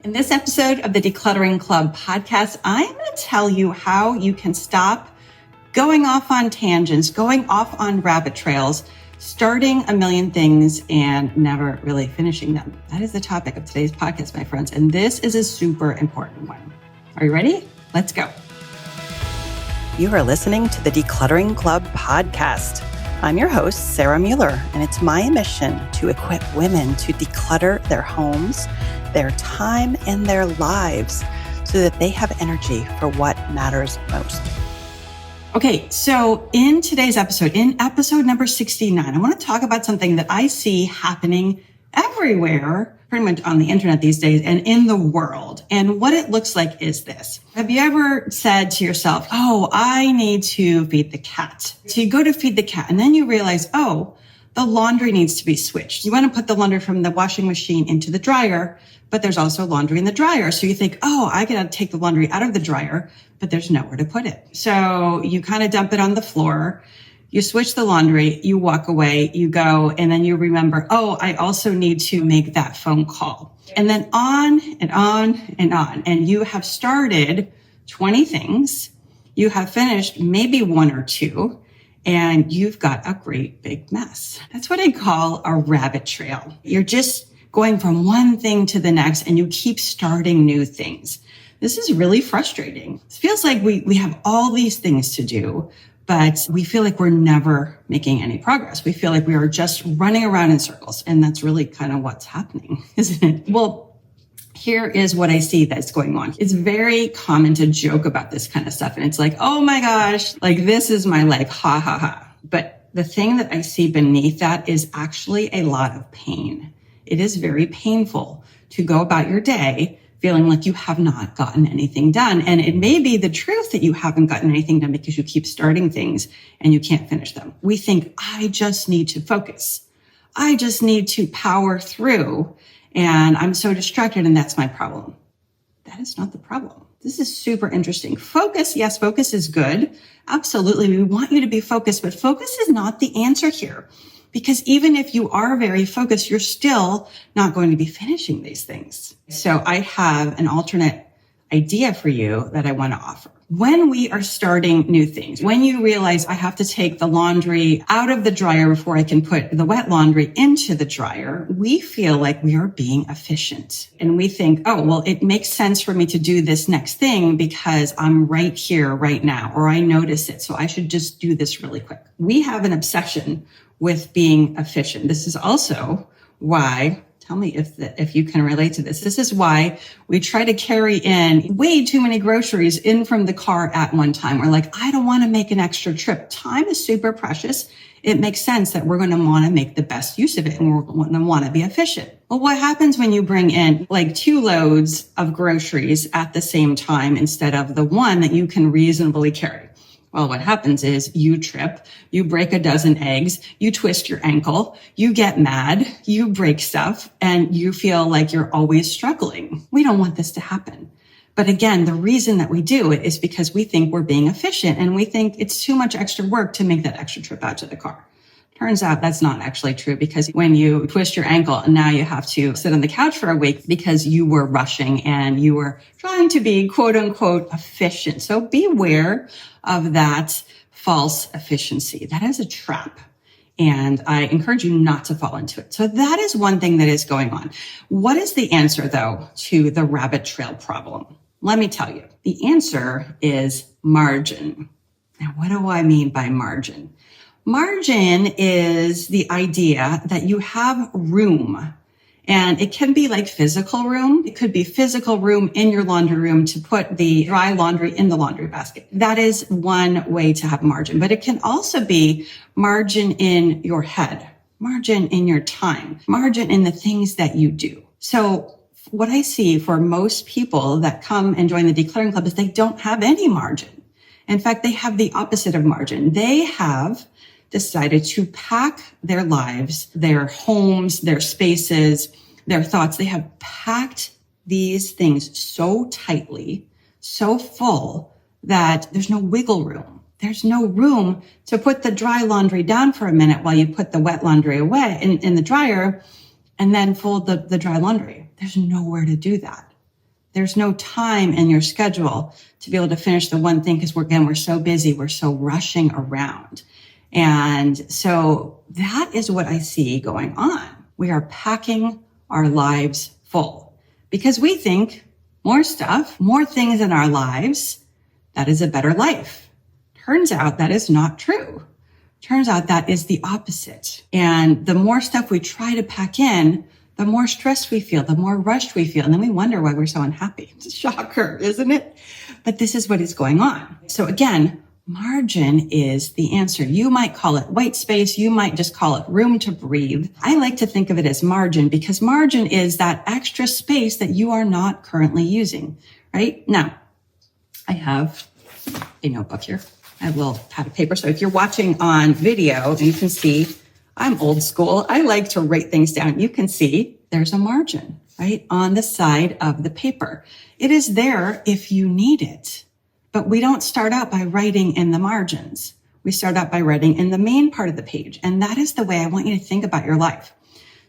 In this episode of the Decluttering Club podcast, I'm going to tell you how you can stop going off on tangents, going off on rabbit trails, starting a million things and never really finishing them. That is the topic of today's podcast, my friends, and this is a super important one. Are you ready? Let's go. You are listening to the Decluttering Club podcast. I'm your host, Sarah Mueller, and it's my mission to equip women to declutter their homes, their time, and their lives so that they have energy for what matters most. Okay, so in today's episode, in episode number 69, I want to talk about something that I see happening everywhere, pretty much on the internet these days and in the world. And what it looks like is this. Have you ever said to yourself, oh, I need to feed the cat? So you go to feed the cat and then you realize, oh, the laundry needs to be switched. You want to put the laundry from the washing machine into the dryer, but there's also laundry in the dryer. So you think, oh, I got to take the laundry out of the dryer, but there's nowhere to put it. So you kind of dump it on the floor. You switch the laundry, you walk away, you go, and then you remember, oh, I also need to make that phone call. And then on and on and on. And you have started 20 things. You have finished maybe one or two, and you've got a great big mess. That's what I call a rabbit trail. You're just going from one thing to the next, and you keep starting new things. This is really frustrating. It feels like we have all these things to do, but we feel like we're never making any progress. We feel like we are just running around in circles. And that's really kind of what's happening, isn't it? Well, here is what I see that's going on. It's very common to joke about this kind of stuff. And it's like, oh my gosh, like this is my life. Ha ha ha. But the thing that I see beneath that is actually a lot of pain. It is very painful to go about your day feeling like you have not gotten anything done. And it may be the truth that you haven't gotten anything done because you keep starting things and you can't finish them. We think, I just need to focus. I just need to power through. And I'm so distracted and that's my problem. That is not the problem. This is super interesting. Focus, yes, focus is good. Absolutely. We want you to be focused, but focus is not the answer here. Because even if you are very focused, you're still not going to be finishing these things. So I have an alternate idea for you that I want to offer. When we are starting new things, when you realize I have to take the laundry out of the dryer before I can put the wet laundry into the dryer, we feel like we are being efficient. And we think, oh, well, it makes sense for me to do this next thing because I'm right here, right now, or I notice it. So I should just do this really quick. We have an obsession with being efficient. This is also why, tell me if you can relate to this. This is why we try to carry in way too many groceries in from the car at one time. We're like, I don't want to make an extra trip. Time is super precious. It makes sense that we're going to want to make the best use of it and we're going to want to be efficient. Well, what happens when you bring in like 2 loads of groceries at the same time instead of the one that you can reasonably carry? Well, what happens is you trip, you break a dozen eggs, you twist your ankle, you get mad, you break stuff, and you feel like you're always struggling. We don't want this to happen. But again, the reason that we do it is because we think we're being efficient and we think it's too much extra work to make that extra trip out to the car. Turns out that's not actually true because when you twist your ankle and now you have to sit on the couch for a week because you were rushing and you were trying to be quote unquote efficient. So beware of that false efficiency. That is a trap. And I encourage you not to fall into it. So that is one thing that is going on. What is the answer though to the rabbit trail problem? Let me tell you. The answer is margin. Now, what do I mean by margin? Margin is the idea that you have room, and it can be like physical room. It could be physical room in your laundry room to put the dry laundry in the laundry basket. That is one way to have margin, but it can also be margin in your head, margin in your time, margin in the things that you do. So what I see for most people that come and join the Decluttering Club is they don't have any margin. In fact, they have the opposite of margin. They have decided to pack their lives, their homes, their spaces, their thoughts. They have packed these things so tightly, so full that there's no wiggle room. There's no room to put the dry laundry down for a minute while you put the wet laundry away in the dryer and then fold the dry laundry. There's nowhere to do that. There's no time in your schedule to be able to finish the one thing because we're so busy. We're so rushing around. And so that is what I see going on. We are packing our lives full because we think more stuff, more things in our lives, that is a better life. Turns out that is not true. Turns out that is the opposite. And the more stuff we try to pack in, the more stressed we feel, the more rushed we feel. And then we wonder why we're so unhappy. It's a shocker, isn't it? But this is what is going on. So again, margin is the answer. You might call it white space. You might just call it room to breathe. I like to think of it as margin because margin is that extra space that you are not currently using, right? Now, I have a notebook here. I have a little pad of paper. So if you're watching on video, you can see I'm old school. I like to write things down. You can see there's a margin, right, on the side of the paper. It is there if you need it, but we don't start out by writing in the margins. We start out by writing in the main part of the page. And that is the way I want you to think about your life.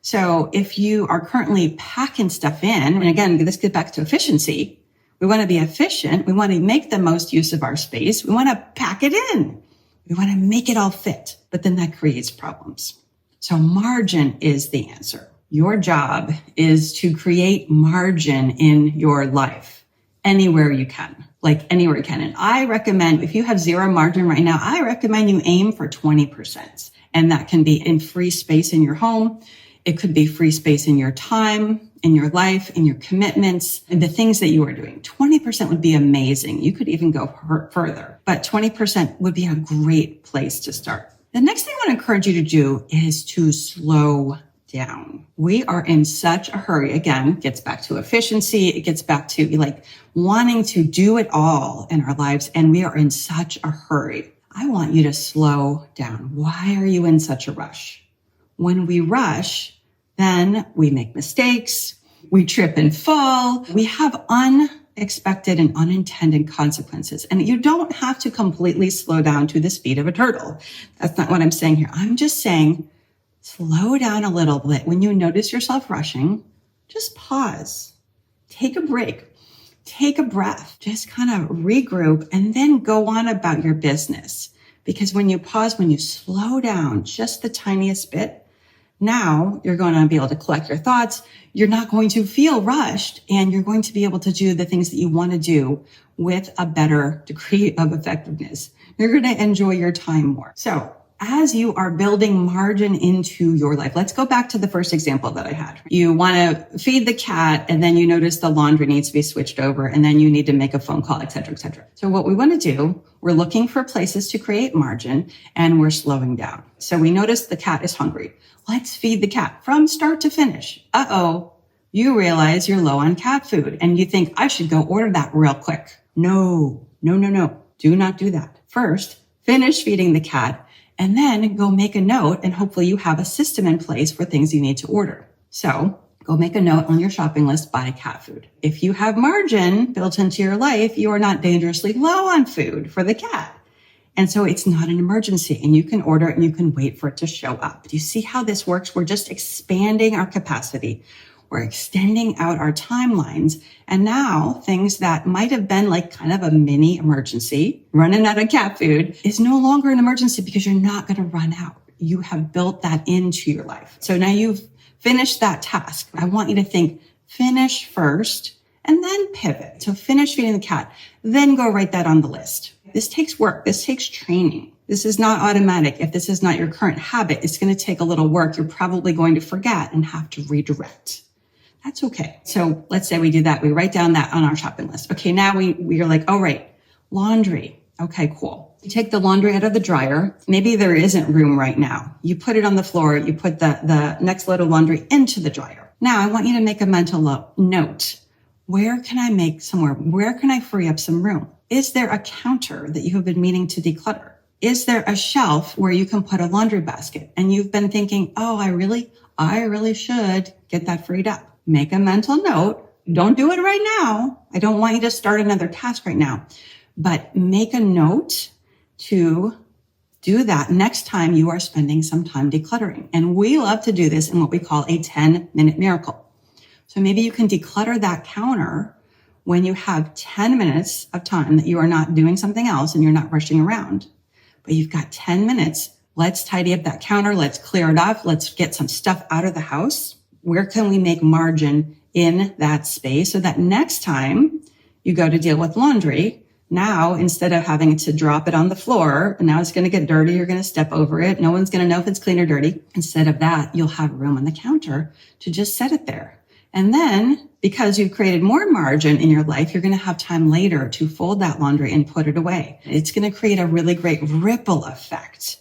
So if you are currently packing stuff in, and again, this gets back to efficiency. We want to be efficient. We want to make the most use of our space. We want to pack it in. We want to make it all fit, but then that creates problems. So margin is the answer. Your job is to create margin in your life anywhere you can, like anywhere you can. And I recommend, if you have zero margin right now, I recommend you aim for 20%. And that can be in free space in your home. It could be free space in your time, in your life, in your commitments, and the things that you are doing. 20% would be amazing. You could even go further, but 20% would be a great place to start. The next thing I want to encourage you to do is to slow down. We are in such a hurry. Again, gets back to efficiency. It gets back to like wanting to do it all in our lives. And we are in such a hurry. I want you to slow down. Why are you in such a rush? When we rush, then we make mistakes, we trip and fall, we have unexpected and unintended consequences. And you don't have to completely slow down to the speed of a turtle. That's not what I'm saying here. I'm just saying slow down a little bit. When you notice yourself rushing, just pause, take a break, take a breath, just kind of regroup and then go on about your business. Because when you pause, when you slow down just the tiniest bit, now you're going to be able to collect your thoughts. You're not going to feel rushed and you're going to be able to do the things that you want to do with a better degree of effectiveness. You're going to enjoy your time more. So as you are building margin into your life, let's go back to the first example that I had. You want to feed the cat and then you notice the laundry needs to be switched over and then you need to make a phone call, et cetera, et cetera. So what we want to do, we're looking for places to create margin and we're slowing down. So we notice the cat is hungry. Let's feed the cat from start to finish. You realize you're low on cat food and you think I should go order that real quick. No. Do not do that. First, finish feeding the cat and then go make a note and hopefully you have a system in place for things you need to order. So go make a note on your shopping list, buy cat food. If you have margin built into your life, you are not dangerously low on food for the cat. And so it's not an emergency and you can order it and you can wait for it to show up. Do you see how this works? We're just expanding our capacity. We're extending out our timelines. And now things that might have been like kind of a mini emergency, running out of cat food, is no longer an emergency because you're not going to run out. You have built that into your life. So now you've finished that task. I want you to think finish first and then pivot. So finish feeding the cat, then go write that on the list. This takes work. This takes training. This is not automatic. If this is not your current habit, it's going to take a little work. You're probably going to forget and have to redirect. That's okay. So let's say we do that. We write down that on our shopping list. Okay, now we are like, oh, right, laundry. Okay, cool. You take the laundry out of the dryer. Maybe there isn't room right now. You put it on the floor. You put the next load of laundry into the dryer. Now I want you to make a mental note. Where can I make some more? Where can I free up some room? Is there a counter that you have been meaning to declutter? Is there a shelf where you can put a laundry basket? And you've been thinking, oh, I really should get that freed up. Make a mental note. Don't do it right now. I don't want you to start another task right now, but make a note to do that next time you are spending some time decluttering. And we love to do this in what we call a 10-minute miracle. So maybe you can declutter that counter when you have 10 minutes of time that you are not doing something else and you're not rushing around, but you've got 10 minutes. Let's tidy up that counter. Let's clear it off. Let's get some stuff out of the house. Where can we make margin in that space so that next time you go to deal with laundry, now instead of having to drop it on the floor and now it's going to get dirty, you're going to step over it. No one's going to know if it's clean or dirty. Instead of that, you'll have room on the counter to just set it there. And then because you've created more margin in your life, you're going to have time later to fold that laundry and put it away. It's going to create a really great ripple effect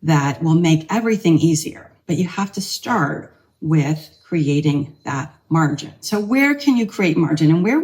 that will make everything easier. But you have to start with creating that margin. So where can you create margin, and what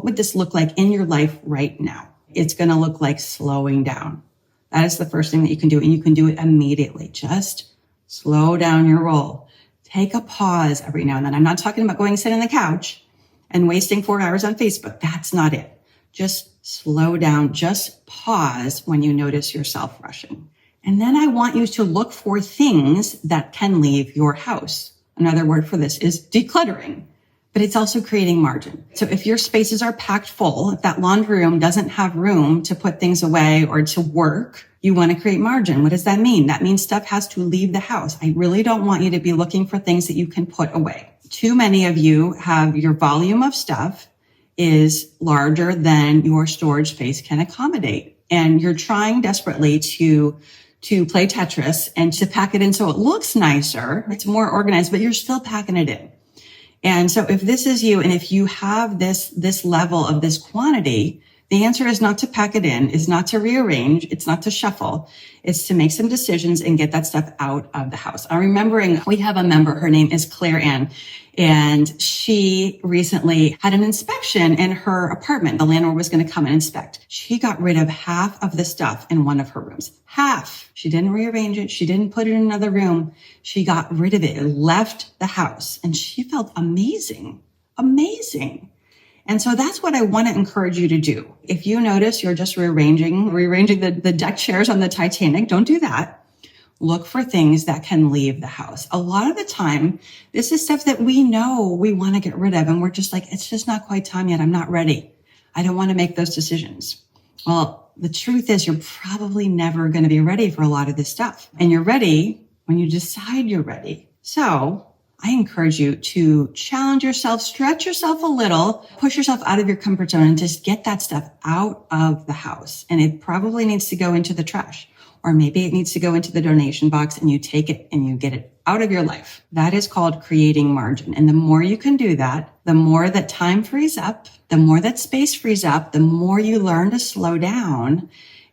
would this look like in your life right now? It's going to look like slowing down. That is the first thing that you can do, and you can do it immediately. Just slow down your roll. Take a pause every now and then. I'm not talking about going and sit on the couch and wasting 4 hours on Facebook. That's not it. Just slow down. Just pause when you notice yourself rushing. And then I want you to look for things that can leave your house. Another word for this is decluttering, but it's also creating margin. So if your spaces are packed full, if that laundry room doesn't have room to put things away or to work, you want to create margin. What does that mean? That means stuff has to leave the house. I really don't want you to be looking for things that you can put away. Too many of you have your volume of stuff is larger than your storage space can accommodate. And you're trying desperately to play Tetris and to pack it in so it looks nicer, it's more organized, but you're still packing it in. And so if this is you, and if you have this level of this quantity, the answer is not to pack it in, is not to rearrange, it's not to shuffle, it's to make some decisions and get that stuff out of the house. I'm remembering we have a member, her name is Claire Ann, and she recently had an inspection in her apartment. The landlord was going to come and inspect. She got rid of half of the stuff in one of her rooms. Half. She didn't rearrange it. She didn't put it in another room. She got rid of it. It left the house, and she felt amazing. Amazing. And so that's what I want to encourage you to do. If you notice you're just rearranging the deck chairs on the Titanic, don't do that. Look for things that can leave the house. A lot of the time, this is stuff that we know we want to get rid of, and we're just like, it's just not quite time yet. I'm not ready. I don't want to make those decisions. Well, the truth is you're probably never going to be ready for a lot of this stuff. And you're ready when you decide you're ready. So I encourage you to challenge yourself, stretch yourself a little, push yourself out of your comfort zone, and just get that stuff out of the house. And it probably needs to go into the trash, or maybe it needs to go into the donation box, and you take it and you get it out of your life. That is called creating margin. And the more you can do that, the more that time frees up, the more that space frees up, the more you learn to slow down,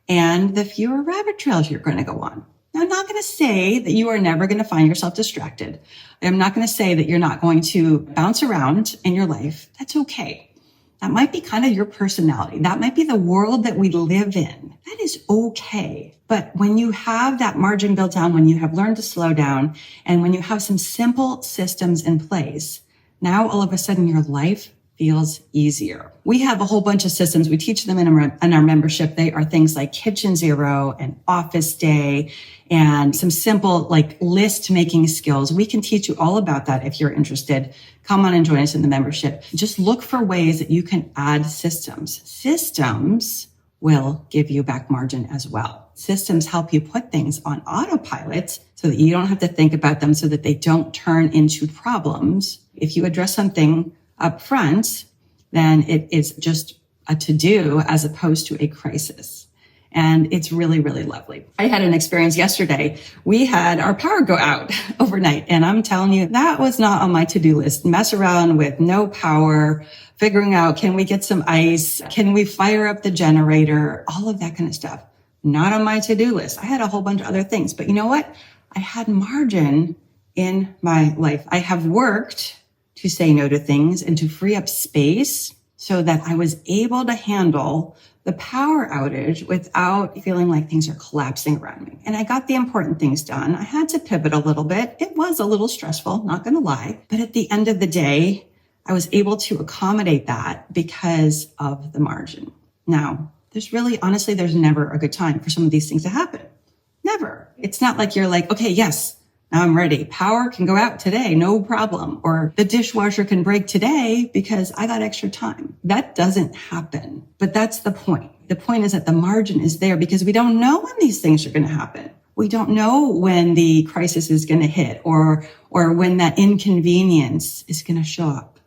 and the fewer rabbit trails you're going to go on. Now, I'm not going to say that you are never going to find yourself distracted. I'm not going to say that you're not going to bounce around in your life. That's okay. That might be kind of your personality. That might be the world that we live in. That is okay. But when you have that margin built down, when you have learned to slow down, and when you have some simple systems in place, now all of a sudden your life feels easier. We have a whole bunch of systems. We teach them in our membership. They are things like Kitchen Zero and Office Day and some simple like list making skills. We can teach you all about that if you're interested. Come on and join us in the membership. Just look for ways that you can add systems. Systems will give you back margin as well. Systems help you put things on autopilot so that you don't have to think about them, so that they don't turn into problems. If you address something up front, then it is just a to-do as opposed to a crisis. And it's really, really lovely. I had an experience yesterday. We had our power go out overnight. And I'm telling you, that was not on my to-do list. Mess around with no power, figuring out, can we get some ice? Can we fire up the generator? All of that kind of stuff. Not on my to-do list. I had a whole bunch of other things. But you know what? I had margin in my life. I have worked to say no to things and to free up space so that I was able to handle the power outage without feeling like things are collapsing around me. And I got the important things done. I had to pivot a little bit. It was a little stressful, not going to lie. But at the end of the day, I was able to accommodate that because of the margin. Now, there's never a good time for some of these things to happen. Never. It's not like you're like, okay, yes, Now I'm ready. Power can go out today, no problem. Or the dishwasher can break today because I got extra time. That doesn't happen, but that's the point. The point is that the margin is there because we don't know when these things are going to happen. We don't know when the crisis is going to hit or when that inconvenience is going to show up.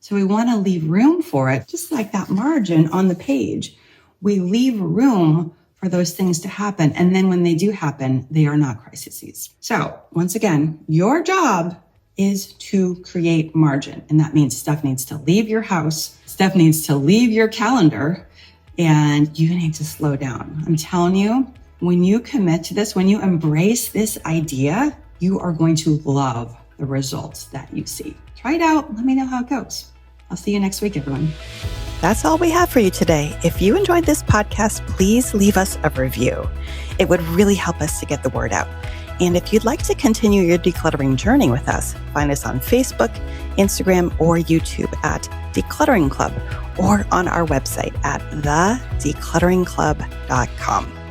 So we want to leave room for it, just like that margin on the page. We leave room for those things to happen. And then when they do happen, they are not crises. So once again, your job is to create margin. And that means stuff needs to leave your house, stuff needs to leave your calendar, and you need to slow down. I'm telling you, when you commit to this, when you embrace this idea, you are going to love the results that you see. Try it out. Let me know how it goes. I'll see you next week, everyone. That's all we have for you today. If you enjoyed this podcast, please leave us a review. It would really help us to get the word out. And if you'd like to continue your decluttering journey with us, find us on Facebook, Instagram, or YouTube at Decluttering Club, or on our website at thedeclutteringclub.com.